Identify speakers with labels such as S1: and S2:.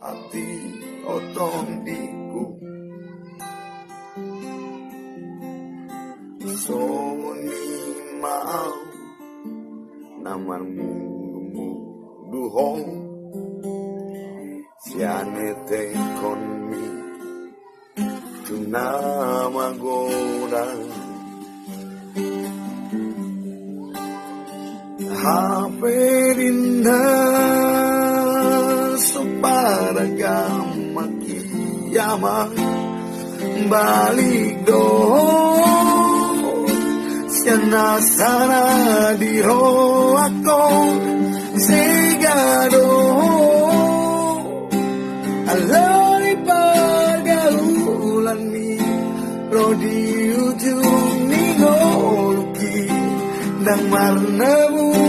S1: Ati otong diku Soni mau Namanmu duhong Siane tekon mi Tunama gorang Haperinda Separagama kiamat Balik do Siana sana diro ako Segado Alay pagaulan mi Rodi ujung ni ngoluki Nang marnamu